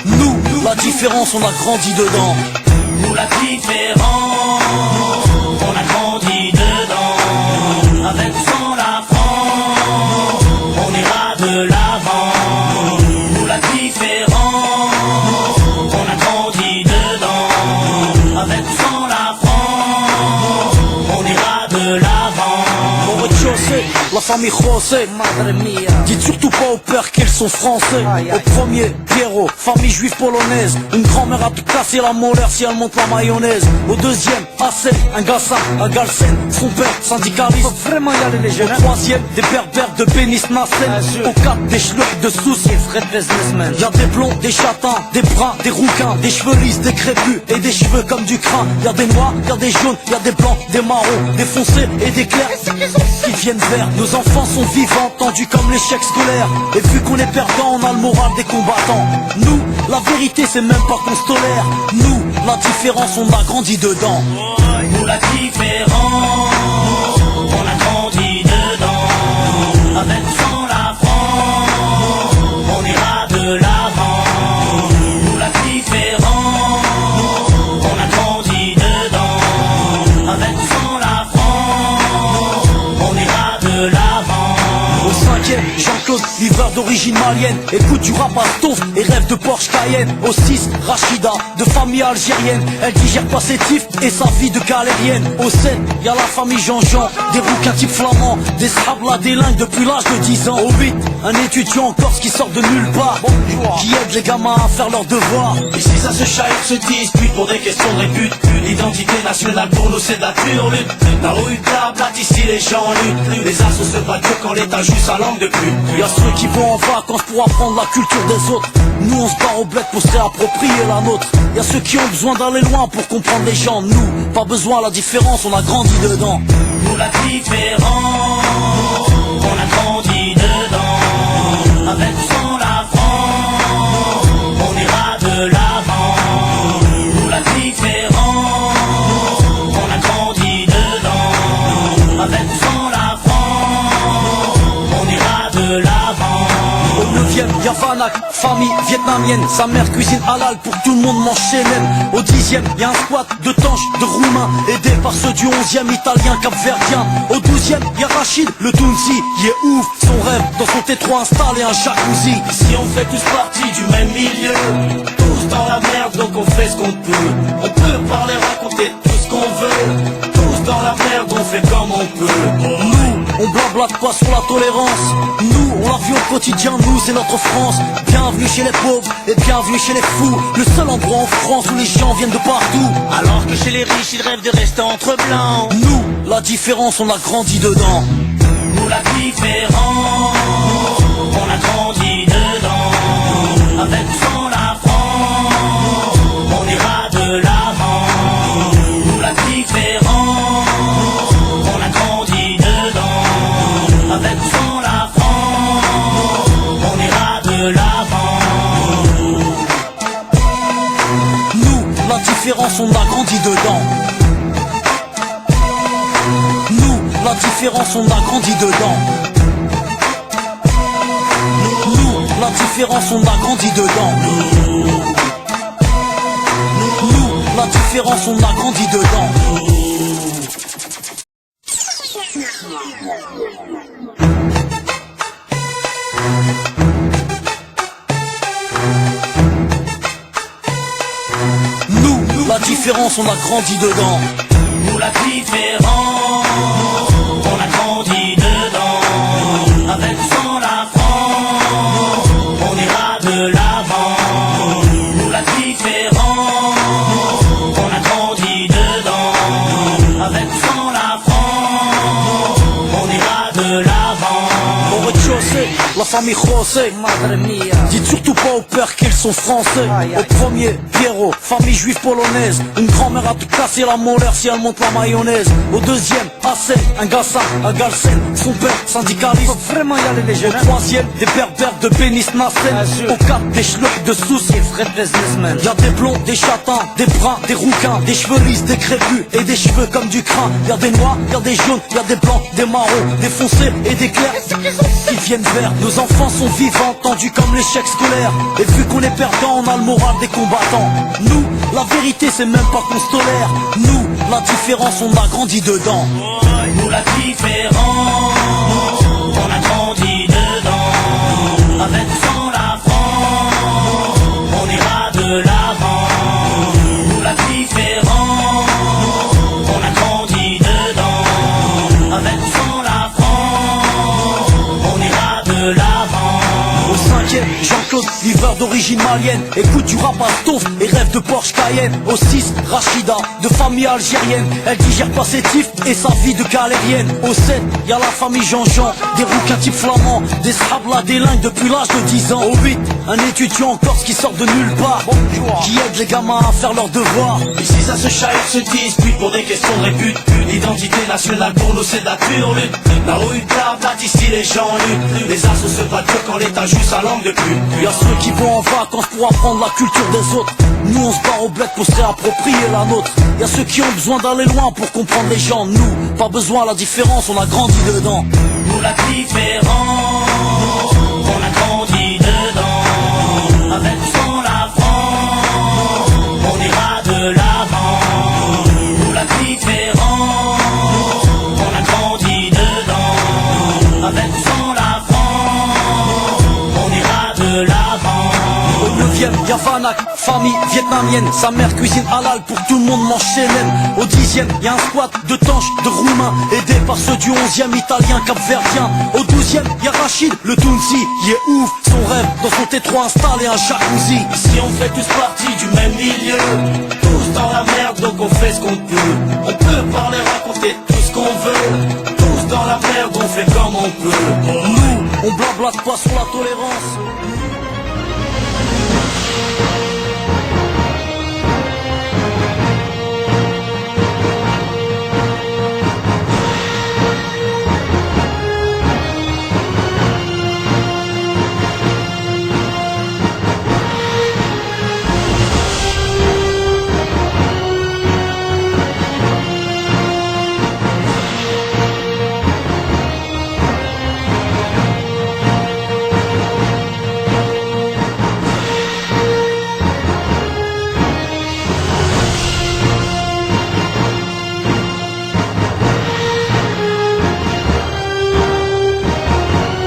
Nous, la différence, on a grandi dedans. Nous la différence, on a grandi dedans. Avec ou sans la France, on ira de l'avant. Nous la différence, on a grandi dedans. Avec ou sans la France, on ira de l'avant. Au rez-de-chaussée, la famille José, madre mia. Dites surtout pas au père qu'ils sont français. Au premier, Pierrot, famille juive polonaise. Une grand-mère a pu casser la molaire si elle monte la mayonnaise. Au deuxième, Assel, un Gassan, un Galsen. Son père, syndicaliste. Faut vraiment y aller les jeunes. Au troisième, des berbères de Bénis Nassen. Au quatre, des schlurks de soucis. Y'a des blonds, des châtains, des bruns, des rouquins, des cheveux lisses, des crépus et des cheveux comme du crin. Y'a des noirs, y'a des jaunes, y'a des blancs, des marrons, des foncés et des clairs qui viennent vers. Nos enfants sont vivants, tendus comme l'échec scolaire. Et vu qu'on est perdant, on a le moral des combattants. Nous, la vérité c'est même pas qu'on se tolère. Nous, la différence, on a grandi dedans. Nous la différence, on a grandi dedans. Avec ou sans la France, on ira de l'avant. Nous la différence, on a grandi dedans. Avec ou sans la France, on ira de l'avant. Au cinquième, Jean-Claude, viveur d'origine malienne. Écoute du rap à Stouff et rêve de Porsche Cayenne. Au 6, Rachida, de famille algérienne. Elle digère pas ses tifs et sa vie de galérienne. Au 7, y'a la famille Jean-Jean, des rouquins type flamands, des sablas délingues depuis l'âge de 10 ans. Au 8, un étudiant en Corse qui sort de nulle part, qui aide les gamins à faire leurs devoirs. Ici ça se chahute, se dispute pour des questions de répute. L'identité nationale pour nous c'est de la pure lutte. La rue blabla, ici les gens luttent. Les assos se battent quand l'état joue sa langue de pute. Y'a ceux qui vont en vacances pour apprendre la culture des autres. Nous on se barre au bled pour se réapproprier la nôtre. Y'a ceux qui ont besoin d'aller loin pour comprendre les gens. Nous, pas besoin, la différence, on a grandi dedans. Nous la différence, on a grandi dedans. Avec ou sans la France, on ira de l'avant. Nous la différence, on a grandi dedans. Avec ou sans la France, on ira de l'avant. Au 9ème, y'a Vanak, famille vietnamienne. Sa mère cuisine halal pour que tout le monde mange chez même. Au 10ème, y'a un squat de tanches, de roumains, aidé par ceux du 11ème, italien, capverdien. Au 12ème, y'a Rachid, le Tounsi, qui est ouf. Son rêve, dans son T3 installé un jacuzzi. Ici on fait tous partie du même milieu. Tous dans la merde, donc on fait ce qu'on peut. On peut parler, raconter tout ce qu'on veut. Tous dans la merde, on fait comme on peut. Nous, on blablate pas sur la tolérance. Nous, on la vit au quotidien, nous c'est notre France. Bienvenue chez les pauvres et bienvenue chez les fous. Le seul endroit en France où les gens viennent de partout. Alors que chez les riches, ils rêvent de rester entre blancs. Nous, la différence, on a grandi dedans. Nous la différence, on a grandi dedans. Avec ou sans la France, on ira de l'avant. Nous la différence, on a grandi dedans. Avec ou sans la France, on ira de l'avant. Nous, la différence, on a grandi dedans. Nous, la différence, on a grandi dedans. Nous, la différence, on a grandi dedans. Nous, la différence, on a grandi dedans. Nous, la différence, on a grandi dedans. Nous la différence, on a grandi dedans. Avec ou sans la France, on ira de l'avant. Nous la différence, on a grandi dedans. Avec ou sans la France, on ira de l'avant. Au rez-de-chaussée, la la famille José, madre mia. Dites surtout pas au père qu'ils sont français. Au premier, Piero, famille juive polonaise. Une grand-mère a te casser la molaire si elle monte la mayonnaise. Au deuxième, Hassan, un Gassan, un Galsen. Son père, syndicaliste. Faut vraiment y aller les jeunes. Au troisième, des berbères de Bénis Nassen. Au quatre, des schlucks de soucis, vrais businessmen. Y'a des blonds, des châtains, des bruns, des rouquins, des cheveux lisses, des crépus et des cheveux comme du crin. Y'a des noirs, y'a des jaunes, y'a des blancs, des marrons, des foncés et des clairs qui viennent vers. Nos enfants sont vivants, tendus comme l'échec scolaire. Et vu qu'on est perdant, on a le moral des combattants. Nous, la vérité c'est même pas qu'on se tolère. Nous, la différence on a grandi dedans. Nous la différence, on a grandi dedans. Avec ou sans la France, on ira de l'avant. Nous la différence, on a grandi dedans. Avec ou sans la France, on ira de l'avant. Au cinquième, Jean-Claude, viveur d'origine malienne. Écoute du rap à stouff et rêve de Porsche Cayenne. Au 6, Rachida, de famille algérienne. Elle digère pas ses tifs et sa vie de galérienne. Au 7, y'a la famille Jean-Jean, des rouquins type flamands, des scrablas délingues depuis l'âge de 10 ans. Au 8, un étudiant en Corse qui sort de nulle part, qui aide les gamins à faire leurs devoirs. Ici ça se chahute, se dispute pour des questions de répute. L'identité nationale pour nous c'est la pure lutte. La rue plate, ici les gens luttent. Les assos se battent quand l'État joue sa langue de pute. Y'a ceux qui vont en vacances pour apprendre la culture des autres. Nous on se barre au bled pour se réapproprier la nôtre. Y'a ceux qui ont besoin d'aller loin pour comprendre les gens. Nous, pas besoin à la différence, on a grandi dedans. Nous la différence, on a grandi dedans. Avec ou sans la France, on ira de l'avant. Nous la différence, on a grandi dedans. Avec ou sans la France, on ira de l'avant. Au 9ème, y'a Vanak, famille vietnamienne. Sa mère cuisine halal pour que tout le monde mange chez elle. Au 10ème, y'a un squat de tanches, de roumains, aidé par ceux du 11ème, italien, capverdien. Au 12ème, y'a Rachid, le Tounsi, il est ouf. Son rêve, dans son T3 installé un jacuzzi. Ici on fait tous partie du même milieu. Tous dans la merde donc on fait ce qu'on peut. On peut parler, raconter tout ce qu'on veut. Tous dans la merde on fait comme on peut. Nous, on blablate pas sur la tolérance.